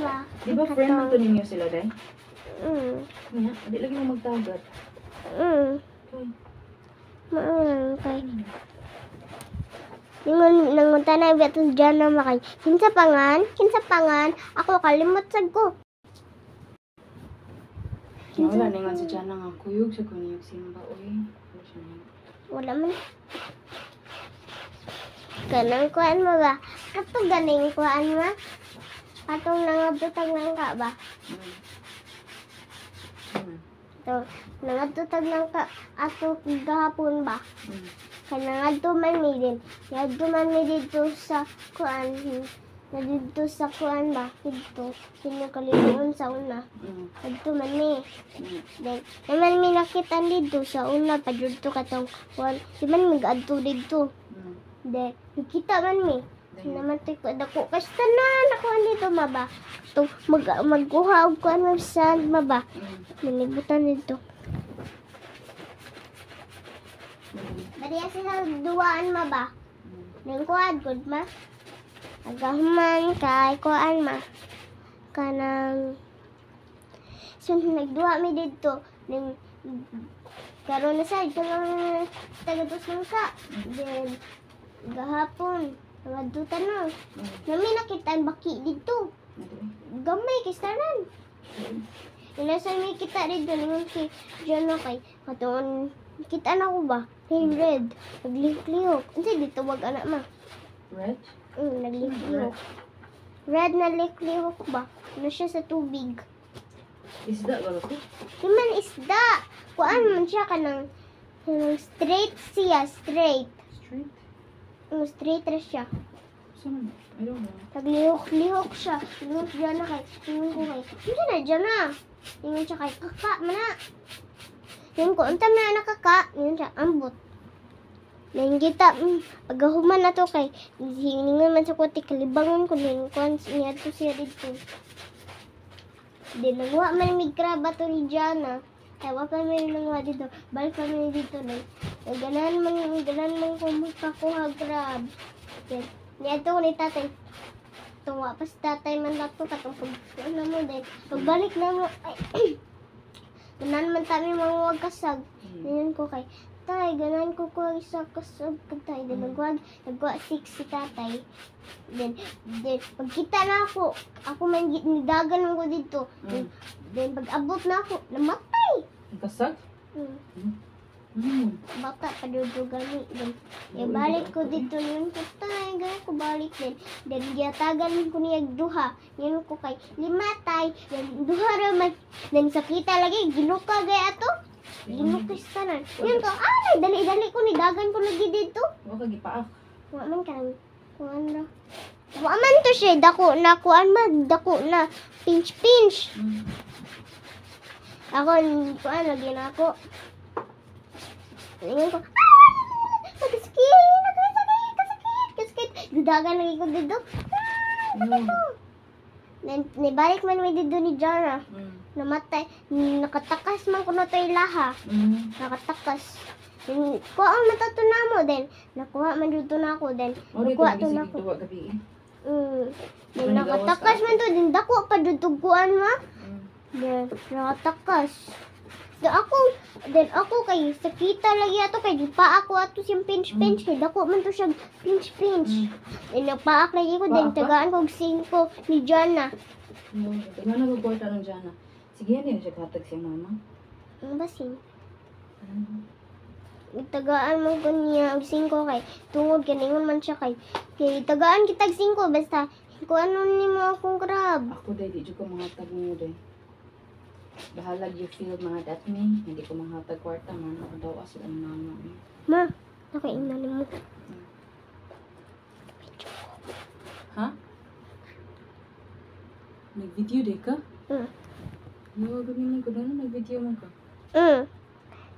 ba? Di ba friend man to ninyo sila, day? Nga, di lagi mo magtagat. Okay. Kay. Nangunta na biya itong dyan na makay. Kinsa pangan, ako kalimot sad ko. Wala ningan si Jana nga kuyog sa kuniyog simba, uy. Wala man. Ganang kuan mo ba? Kato ganing kuan mo? Katong nangabutag ng ka ba? So, nangadtutag ng ka ato gahapon ba? Kaya nangadtuman mi din. Nangadtuman mi dito sa kuan. Dito sa kuan ba? Dito. Sinukalimuon sa una. Nangadtuman mi. Then, naman mi nakita dito sa una. Padudto katong kuan. Di man mi gaadto dito. Then, nakita man mi. Naman ko dako kasi tanan ako dito maba. To magkuha og kuan mo sa maba. Nilibutan dito. Bariya sila duwaan maba. Ning kuan gud ma. Agahuman kay kuan ma. Kanang nagduwa mi dito ning karon na sa kanang taga-tusong ka. Then gahapon ngadtutan na. Nami nakitaan baki dito. Gamay kay saran. Ilasan mi kita dito ningon si Jana kay katong kita na ko ba? Kay red. Naglihok-lihok. Unsa dito wag anak ma? Red? Naglihok-lihok. Red na lihok ba? Ano siya sa tubig? Isda ba ko? Di man isda. Kuan man siya kanang straight siya, straight. Straight? Straight ra siya. Saan? I don't know. Naglihok-lihok siya. Lihok siya na kay. Tingin ko kay. Hindi na dyan na. Tingin siya kay. Kaka, mana. Tingin ko, unta na nakaka. Tingin siya, ambot. Tingin kita, pagahuman na to kay. Hiningan man sa kuti. Kalibangon ko. Tingin ko, niya to siya dito. Di, nagwa man may kraba to ni Jana. Ewa pa may nangwa dito. Balik pa may dito na. Ganan man kung magkakuha grab. Niyato ko ni tatay. Tunga pa si tatay man lang to. Katong pag-ano mo din. Pagbalik na mo. Ay, ganan man tayo mga kasag. Ganyan ko kay. Tay, ganan ko ko isa kasag. Tay, then nagwag 6 si tatay. Then pagkita na ako. Ako man nidagan ko dito. Then pag abot na ako. Namatay. Kasag? Bata pa dito gani. Then, balik ko dito yun. Tay, gano'n ko balik din. Then, giyatagan ko niya duha. Yun ko kay limatay. Then, duha raman. Then, sakita lagi. Ginuka gaya ato. Ginuka sa tanan. Yun ko, dali-dali ko ni dagan ko lagi dito. Huwag ka gipaak. Waman ka lang. Kuan na. Waman to siya. Dako na. Kuan man. Dako na. Pinch. Ako, kuan lagi na ako. Tingin ko, kasakit. Dudagan lagi ko dito. Nibalik man may dito ni Jana. Namatay. Nakatakas man ko na ito laha. Nakatakas. Kuha ang matatuna mo. Then, nakuha man dito na ako. Then, nakuha ito na ako. Then, nakatakas man to. Then, dako pa dito kuhaan mo. Then, nakatakas. Then ako kay sakita lagi ato kay pa ako ato siyang pinch kay dako man to siya pinch. Then nagpaak lagi ko then tagaan ko 5 ni Jana. Tingnan na magporta ng Jana. Sige yan siya katag si mama. Ano ba sin? Tagaan mo ko niya og 5 kay tungod kaningon man siya kay tagaan kitag 5 basta kung ano nimo akong grab. Ako dai di jud ko mga tag niyo dai. Bahalag you feel mga at me. Hindi ko manghatag kwarta man. Ako daw as ang mama. Ma, ako inanin mo. Ha? Nag-video day ka? No, gamin ko na nag-video mo ka.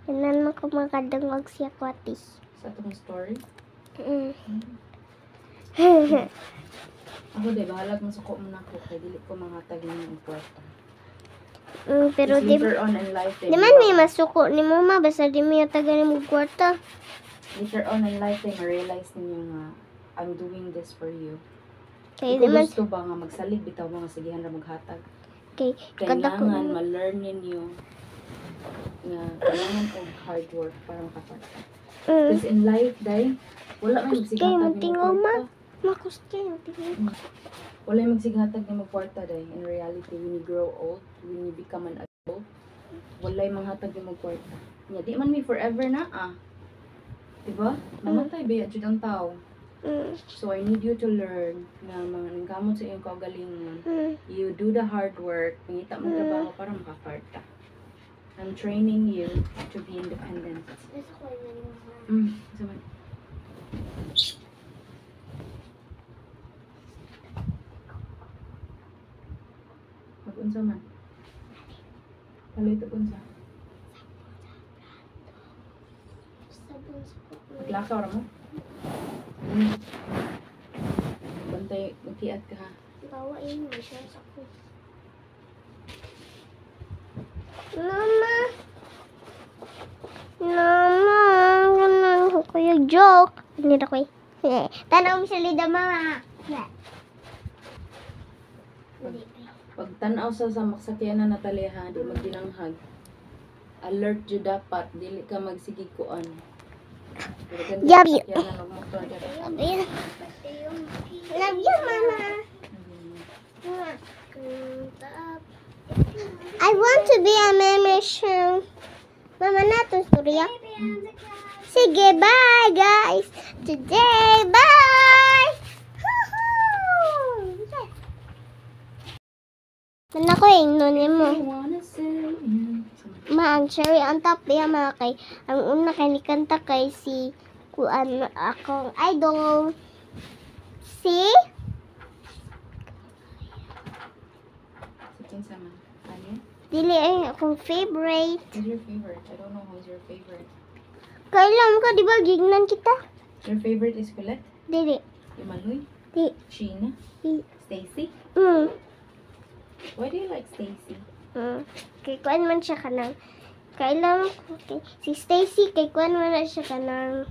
Inan mo ko makadungog siya kwatis. Sa itong story? Ako dai bahalag masuko mo na ako. Kaya dili ko manghatag yung kwarta. Pero later on in life di man may masuko ni mo ma basta di mo taga ni mo kwarta. Later on in life ma-realize ninyo nga I'm doing this for you. Kay Ikaw di man gusto ba nga magsalig bitaw mga sigihan ra maghatag? kay kada ko. Kailangan ma-learn ninyo nga kailangan og hard work para makakwarta. Because in life, day, wala may Kay magsigatag mantingaw ni ma. magkwarta. Makuste yung tingin. Wala yung magsigatag ni magkwarta, day. In reality, when you grow old, when you become an adult, wala yung manghatag ni magkwarta. Nya, di man may forever na, Diba? Mamatay ba yun ang tao. So, I need you to learn na mga nangkamot sa iyong kaugalingon. You do the hard work, pangita mo trabaho para makakwarta. I'm training you to be independent. Saman. Mag-unsa man. Kaloy ito unsa. Maglakaw ra mo. Bantay, magtiat ka ha. Bawain mo siya sa ko. Mama. Mama, ganun ko kayo joke. Hindi na ko tanaw mo sa lida, mama. Pag tanaw sa maksakyanan na taliha, di magdilanghag. Alert jud dapat, dili ka magsigikuan. Love you. Love Love you, mama. I want to be a musician. Mama, nato storya. Sige, bye, guys. Today, bye. Mana ko yung nunin mo. Ma, ang cherry on top ya mga kay. Ang una kay ni kanta kay si kuan akong idol. Si Sama. Ano? dili ay akong favorite. Who's your favorite? I don't know who's your favorite. Kailan ka di ba gignan kita? Your favorite is Colette? Dili. Imaloy? Di. Sheena? Di. Stacy? Why do you like Stacy? Kay kuan man siya kanang kailan okay. Si Stacy kay kuan man na siya kanang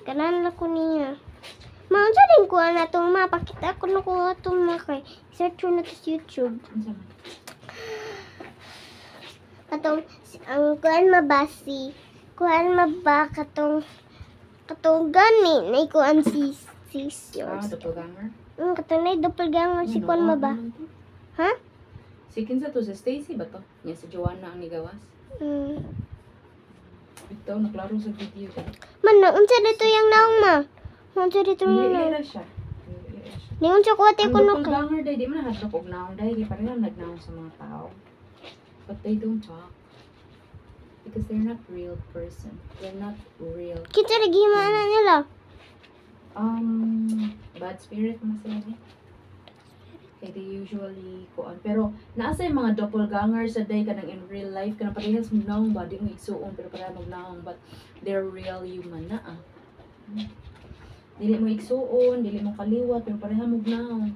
kanan ko niya. Maunsa din ko na tong mapakita ko na ko atong kay search ko na to sa YouTube. Sama. Katong ang kuan mabasi. Kuan maba katong gani na kuan si yours. Doppelganger? Katong na doppelganger si kuan maba. Ha? Si kinsa to? Si Stacy ba to? Niya si Joanna ang nigawas? Ito, naklaro sa video ka. Man, unsa dito yung naong ma? Unsa dito yung naong? Lira siya. Ni unsa ko ate Ang ko no kay. doppelganger day, di man nahadlok og naong day. Di pareho nagnaong sa mga tao. But they don't talk. Because they're not real person. They're not real. Kita lagi mana nila. Bad spirit na sila eh. Kaya they usually kuan. Pero naasa yung mga doppelganger sa day kanang in real life kanang parehas magnaong ba di mo igsuon pero parehas magnaong but they're real human na Dili mo igsuon, dili mo kaliwat pero parehas magnaong.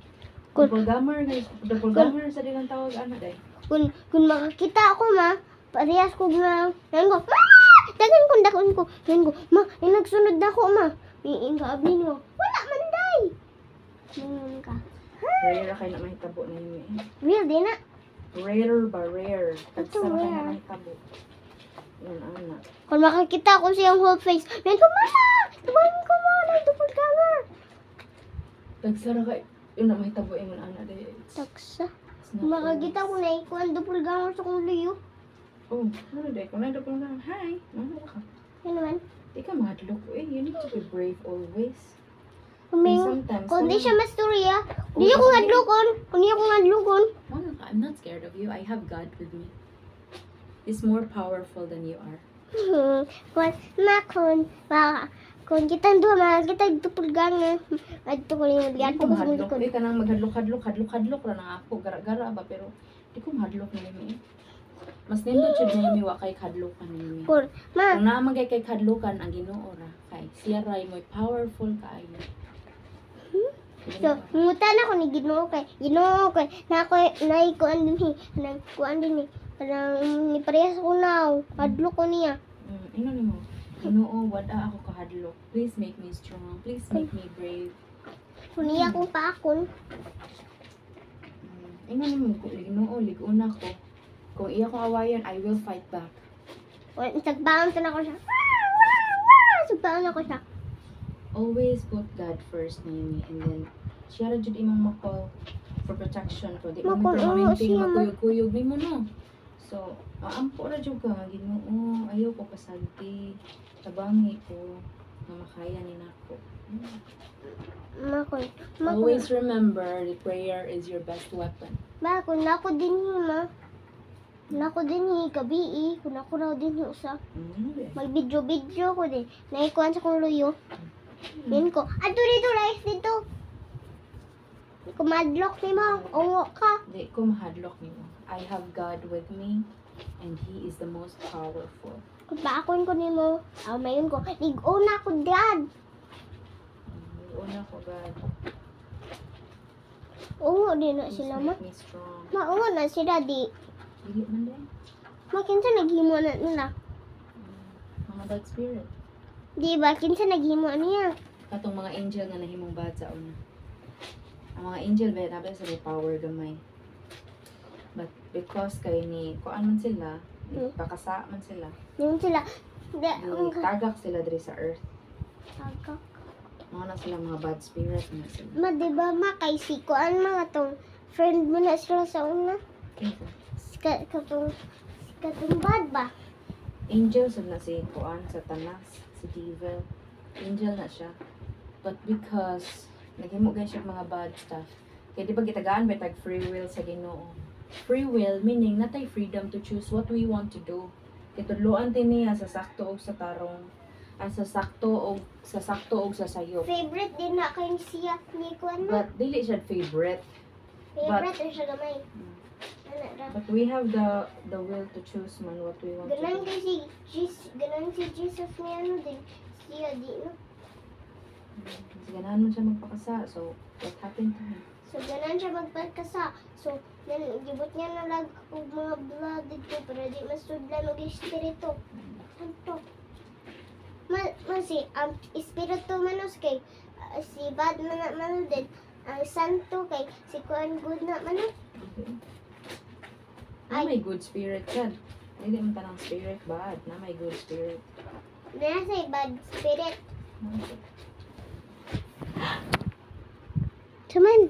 Doppelganger sa dilang tawag ana day. Kun makakita ako ma, parehas ko na ko. Dagan ko. Ma, nagsunod na ko ma. Ingaabli mo. Wala man day. Ngayon ka. Rare kayo na mahitabo na yun eh. Real din na. Rare ba rare? Ito, Kagsama kayo rare. na mahitabo. Yan ana. Kung makakita ko siyang whole face, ngayon ko mama! Tumahin ko mo na doppelganger. Kagsara kayo. Yun na mahitabo yung ana day. Taksa. It's not Makakita ko na ikuan doppelganger sa kong liyo. Oh, ano day? Kung nandito lang, hi. Ano ka? Yan naman. Di ka mahadlok eh. You need to be brave always. Kuming, sometimes, kung di wala- siya masturya, di ako ngadlukon. Kung di ako ngadlukon. Wala ka. I'm not scared of you. I have God with me. He's more powerful than you are. Kung kita doon, makakita doppelganger. Adto ko yung Di adto ko ko sa mahadlok. likod. Eh, kanang maghadlok ra na ako. Gara-gara ba? Pero di ko mahadlok na yun eh. Mas nindot siya na yung kay kadlokan na yun. Ma, Kung naman kay kadlokan ang Ginoo ra kay siya ray mo powerful kaayo. so, mungutan ako ni Ginoo kay na ako naikuan din nang kuan din parang ni parehas ko na adlo ko niya. Ino ni mo. Ginoo, wala ako kahadlok. Please make me strong. Please make me brave. Kuniya kong paakon. Ingon mo ko Ginoo, liguna ko. Kung iya kong awayan, I will fight back. Sagbaon ko na ko siya. Sagbaon na ko siya. Always put God first, Naomi, and then siya ra jud imong makol for protection ko. Di mo Makol, oo, permanente siya, ma. makuyog-kuyog nimo no. So, maampo ra jud ka nga Ginoo, ayaw ko pasagti. Tabangi ko nga makaya ni nako. Makon. Always remember the prayer is your best weapon. Makon. Nako din ma. Nako din gabi Kung ako raw din usa. Mag-video ko din. Naikuan sa kong luyo. Yan ko. Ato dito, rice dito. Kumadlock ni mo. Ungo ka. Di ko mahadlok nimo. I have God with me and He is the most powerful. Kung paakon ko ni mo. Mayon ko. Lig-una ko dad. Una ko God. Ungo din na Please sila ma. make me strong. Maungo na sila di. Dili man din. Makinsa naghimo na nila. Mga bad spirit. Di ba? Kinsa naghimo niya. Katong mga angel nga nahimong bad sa una. Ang mga angel ba nabi sa may power gamay. But because kay ni kuan man sila, pakasa man sila. Yung sila. Di. Tagak sila diri sa earth. Agak. Mga na sila mga bad spirit na sila. Ma, di ba ma, kay si Kuan mga tong friend mo na sila sa una? Kinsa? Katong bad ba? Angel sab na si kuan Satanas, si devil. Angel na siya. But because naghimo gyud siya mga bad stuff. Kaya di ba gitagaan ba tag free will sa Ginoo? Free will meaning natay freedom to choose what we want to do. Kitudloan tin niya sa sakto o sa tarong. Sa sakto o sa sayo. Favorite din na kay siya ni Kuan na. But dili siya favorite. Favorite rin siya gamay. Ano ra? But we have the will to choose man what we want to Ganon do. kay si Jesus ni ano din. Siya di no. Kasi ganahan mo siya magpakasa. So, what happened to him? So ganon siya magpagkasa. So gibot niya na lag og mga blood dito para di masudlan og espiritu. Santo. Si espiritu manos kay si bad man din. Ang santo kay si Kuan good na man. Okay. Na may good spirit yan. Hindi man tanang spirit bad. Na may good spirit. Na say bad spirit. Saman,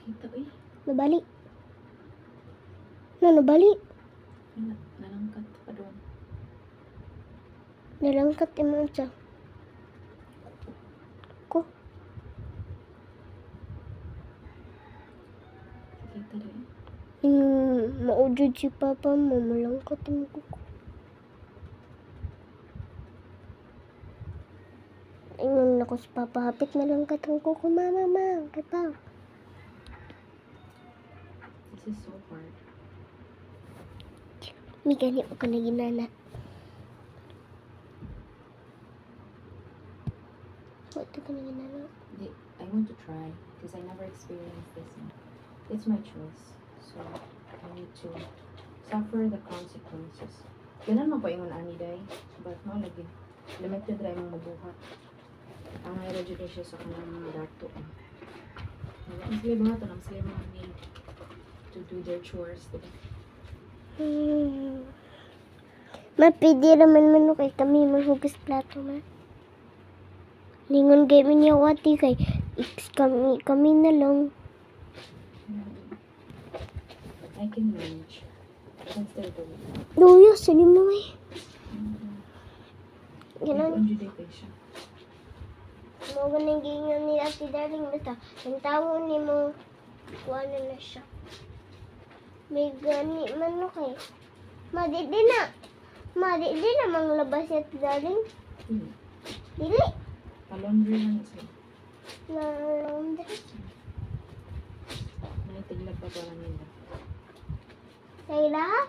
Kita eh. nabali. Nabali. Nalangkat pa doon. Nalangkat mo siya. Ko. Kita rin. Maudod si Papa mo, malangkat mo ko. Ingon ako sa Papa, hapit malangkat ang kuko, mama. Kay pa. This is so hard. May gani ako na ginana. What ka na ginana? I want to try because I never experienced this. It's my choice. So, I need to suffer the consequences. Ganun mo po ingon ani day. But no lagi. Limited ra imong mabuhat. Ang may radyo siya sa kanang mga dato. Ang sila buhaton, ang sila mga need to do their chores. Diba? Mapidi naman man kay kami maghugas plato man. Lingon kay minyawati kay kami na lang. I can manage. I can still do it. Luyo, salim mo eh. Ganun. Ang juday siya. Mo ganun ganyan ni Ate Darling basta. Ang tawo ni mo, kuha na siya. May gani man no kay. Madidi na manglabas si Ate Darling. Dili. Palondry lang siya. Na laundry. Naitiglag pa pala nila. Kay lahat.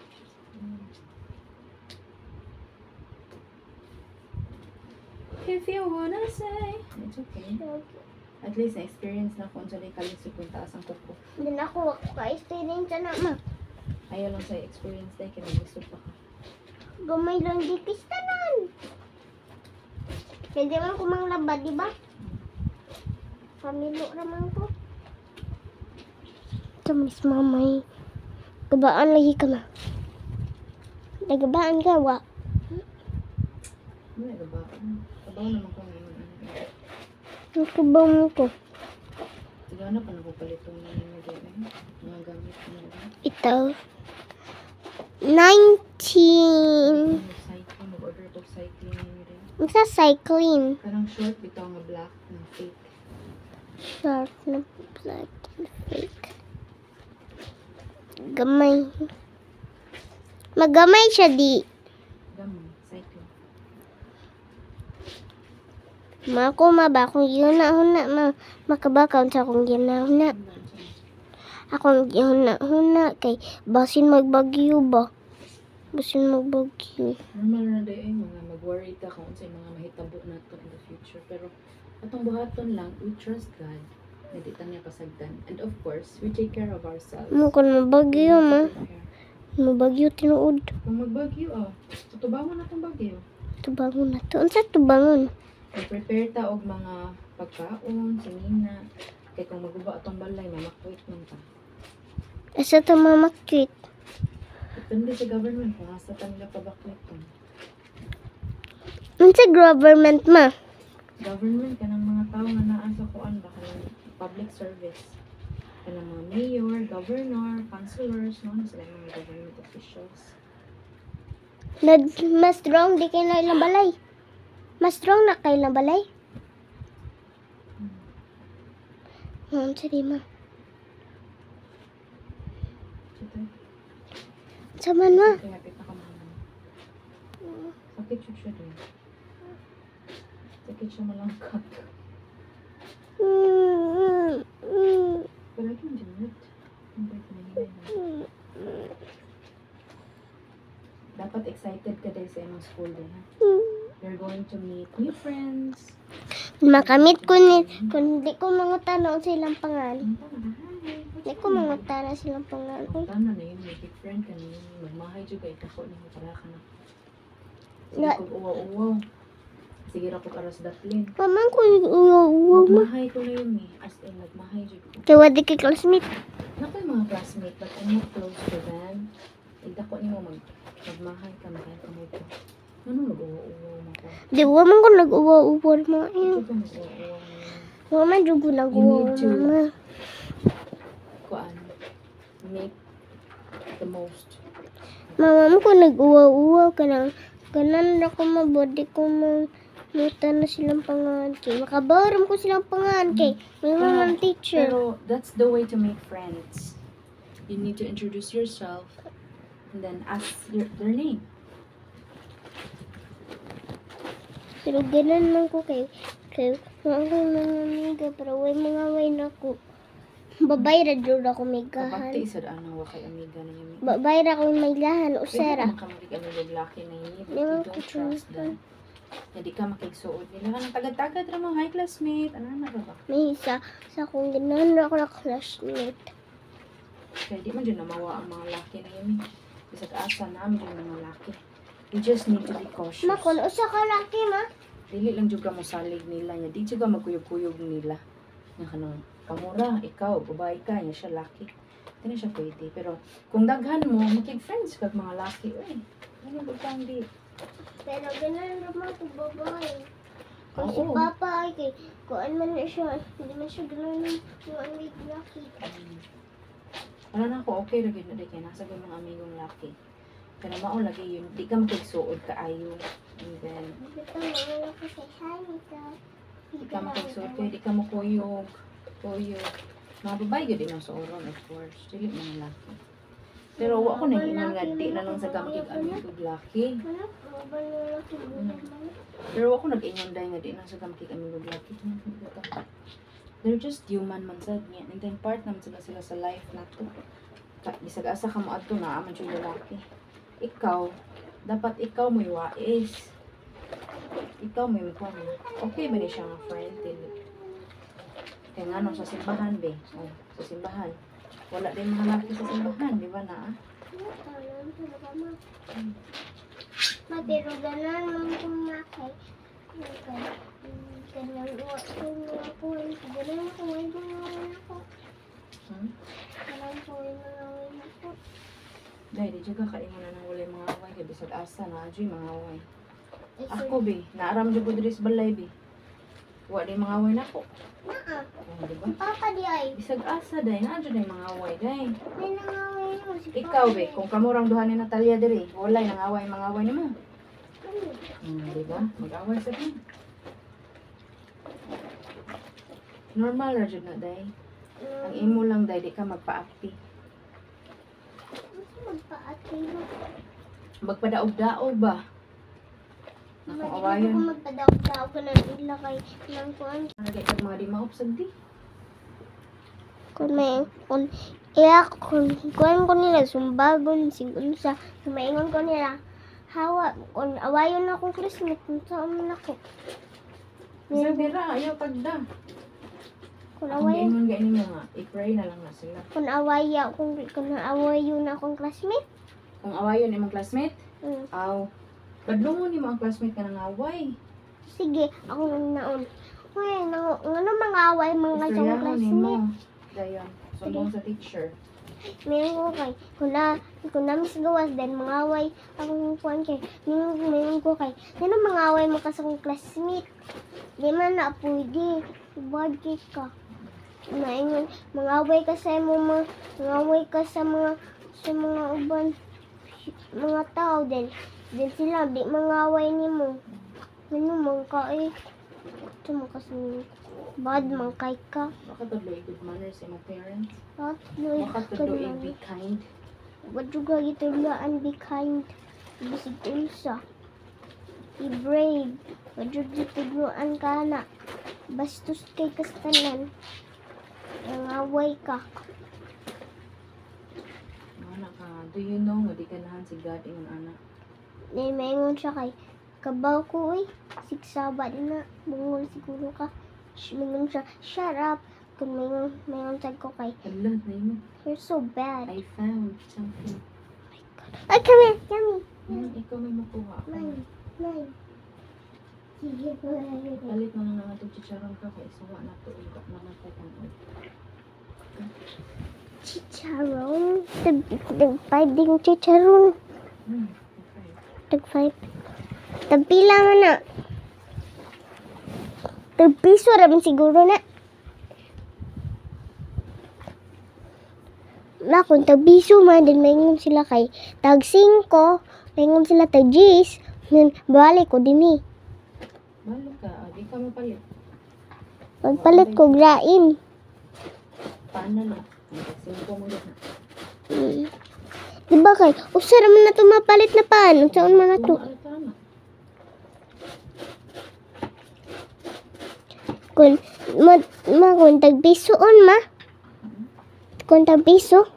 If you wanna say, it's okay. At least na-experience na kung saan ay kalisod kung taas ang kuko. Din ako ka-experience na ma. Ayaw lang sa experience dahil kinaglisod pa ka. Gamay lang di pistanan. Pwede man kumang labad, di ba? Nakamilo naman ko. Ito mas mamay. Gabaan lagi ka ma. Nagabaan ka, wa. Wala ka ba? Kabaw naman ko ngayon. Nagkabaw mo ko. Tiga na pa napapalito na yung mga gamit mo. Ito. 19. Cycling, mag-order ko cycling yun rin. Sa cycling. Karang short, bitaw nga black na fake. Short na black and fake. Gamay. Magamay siya di. Gamay, cycling. Mako maba kung yun na makabakaw sa akong ginahuna. Akong ginahuna kay basin magbagyo ba. Basin magbagyo. Normal na day mga mag-worry ka kung sa mga mahitabo na to in the future. Pero atong buhaton lang, we trust God. Hindi ta niya pasagdan. And of course, we take care of ourselves. Mo kung mabagyo ma. Mabagyo tinuod. Kung magbagyo, tutubangon na itong bagyo. Tubangon na to. Unsa tubangon? Mag-prepare ta og mga pagkaon, sinina. Kaya kung maguba itong balay, mamakwit man ta. Asa to mamakit? Depende sa government kung asa ta nila pabakwit to. Unsa government ma? Government ka ng mga tao nga naa sa kuan ba kanang public service. Kanang mga mayor, governor, councilors, no? Sila yung mga government officials. Mas strong di kay na ilang balay. Mas strong na kay ilang balay. Unsa di ma? Sito. Saman ma? Kaya pita ka mga. Sakit siya din. Sakit siya malangkat. Pero ito yung dinit. Hindi ko nangyayari. Dapat excited ka dahil sa imong school din, ha? You're going to meet new friends. Makamit ko ni kung di ko mangutana silang pangalan. Di ko mangutana silang pangalan. Tama na yun, may big friend ka na yun. Magmahay dyan ka, itako na mo para ka na. Sige Na- kong uwaw-uwaw. Sige ra ko karas datlin. Mamang ko uwa ma. Magmahay ko na yun eh. As in, nagmahay dyan ko. Kaya wadi kay classmate. Nakoy mga classmate, but I'm not close to them. Idako ni mo magmahay ka, magkaya ka mo ko. Ano nag-uwaw-uwaw mo ko? Di wa man ko nag-uwa-uwa ma. Ito ka mag-uwaw-uwaw mo. Wa man jud ko nag-uwa You need to- ma. Kuan. Make the most. Mama mo ko nag-uwa-uwa ka na. Kanan na ko mabodi ko mo. Muta na silang pangalan kay. Makabaram ko silang pangalan kay. May mga teacher. Pero that's the way to make friends. You need to introduce yourself and then ask their name. Pero ganun man ko kay wala ko mga amiga pero way na ko. Babay ra jud ako may gahan. Kapag isa daan wa kay amiga na yun. Babay ra ko may gahan usera. Kaya naman kami lalaki na yun. But Ewan you ko, don't trust them. Hindi ka makigsuod nila ka ng tagad-tagad ra mo, hi classmate. Ano na ba? May isa sa akong ginahan ako na classmate. Kaya di man dyan namawa ang mga laki na yun. Bisag asa namin yung mga laki. You just need to be cautious. Ma, kung usa ka laki ma. Dili lang juga mo salig nila niya. Di juga magkuyog-kuyog nila. Nga kanang kamura, ikaw, babae ka, niya siya laki. Hindi na siya pwede. Pero kung daghan mo, makig-friends kag mga laki. Uy, ano ba pang di? Pero ganahan naman ko babae. Kung si Oo. Papa ay kay kuan man na siya. Hindi man siya ganahan yung amig laki. Wala na ako, okay lagi na di kaya nasa mga amigong laki. Kaya mao lagi yun, di ka makigsuod ka ayo. And then, Ito mga laki kay Hanika. di ka makigsuod kayo, di ka mo kuyog. Mga babae yun din ang suoron, of course. Dili mga laki. Pero ako na hinan nga, di na lang sa kamakig amigong laki. Ano? Mga ba na laki mo? Pero ako nag-inyon dahil nga di na sa kamakig amigong laki. They're just human man sad niya. And then part naman sila sa life na to. Bisag asa ka mo adto na aman siya lalaki. Ikaw, dapat ikaw mo iwais. Ikaw mo yung kwan. Okay ba ni siya nga friend? Kaya nga no, sa simbahan be. Oh, sa simbahan. Wala din mga laki sa simbahan, di ba na? Ma, pero ganahan naman kung makay. Kanyang uwa ko mga puwin. Ganun ko may mga ako. Ganun ko may mga ako. Dahil di juga kaingon na nang walay mga away kay bisag asa na adyoy mga away. Ako be, naaram jud ko diri sa balay be. Wa di mga away nako. Naa. Oh, di ba? Papa di ay. Bisag asa day na adyoy mga away day. May nangaway mo si Papa. Ikaw be, kung kamurang duha ni Natalia diri, walay nang away mga away nimo. Ano? Di ba? Mag-away sa din. Normal ra jud na day. Ang imo lang day di ka magpa-acti. Magpa-atino. Magpadaog-daog ba? Akong Hindi ko awayon. magpadaog-daog ka ng ila kay ng kuan. Nagay kag mga di maupsag di. Kung may, kung kuan ko nila, sumbagon, siguro sa, maingon ko nila, hawa, kung awayon na akong Christmas, kung saan man ako. Isa dira ayaw tagda. Kung Ang awayon, gaingon gaini mo nga, i-pray na lang na sila. kung awayon na akong classmate, Kung awayon imong classmate, mm, aw padlungon nimo ang classmate ka nang away. sige, ako nang naon. Uy, ano mga away, mga sa Istoryahan classmate. nimo. Dayon, sumbong sa teacher. Meron ko kay, kung na mis gawas, then mga away, akong kuan kay, meron ko kay, ano mga away mo ka sa akong classmate? Di man na pwede, bad kay ka. Naingon, mga away ka sa mga away ka sa mga uban, mga tao, then sila, di mga away ni mo. Ano man ka eh, ito mo kasi, bad man kay ka. Baka tudloy good manners sa imong parents. At, Lord, Baka tudloy be kind. Wag juga gitulaan, be kind. Bisig unsa. Be brave. Wag juga gitulaan ka na. Bastos kay kastanan. Ang away ka. Anak ka, do you know nga di ka nahan si God ingon anak? Then maingon siya kay kabaw ko eh. Sigsaba din na. Bungol siguro ka. Maingon siya, shut up. Kung maingon sad ko kay, Hala, na mo. you're so bad. I found something. Ay, come here, come here. Ikaw may makuha ako. Mine. Sige, bye. Palit mo na nga itong chicharon ka kay suwa na to. Ikaw na magpupunod. Chicharon. Tag-5 din chicharon. Okay. Tag-5. Tagpila mo na. Tag-piso raman siguro na. Na kung tag-piso man, din maingon sila kay tag-5, maingon sila tag-10, then balik ko din eh. Balo ka, di ka mapalit. Magpalit ko grain. Paano na? Singko mo na. Diba kay, usa raman na ito mapalit na paano? Saan man na ito? Ano tama? Kung tag-piso on ma. Kung tag-piso.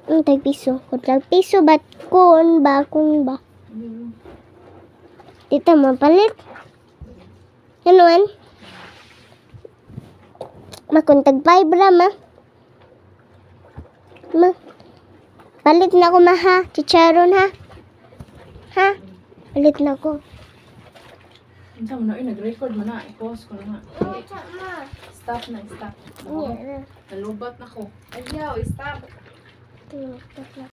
Ang piso? Tag-piso. Kung tag-piso ba't kung ba? Tita mapalit. Ganuan? Ma, kung tag-5 ra ma. Ma. Palit na ako ma ha. Chicharon ha. Ha? Palit na ako. Ang tama na, nag-record mo na. I-pause ko na nga. Ma. Stop na, stop. Yeah. Nalubat na ko. Ayaw, stop. Stop na.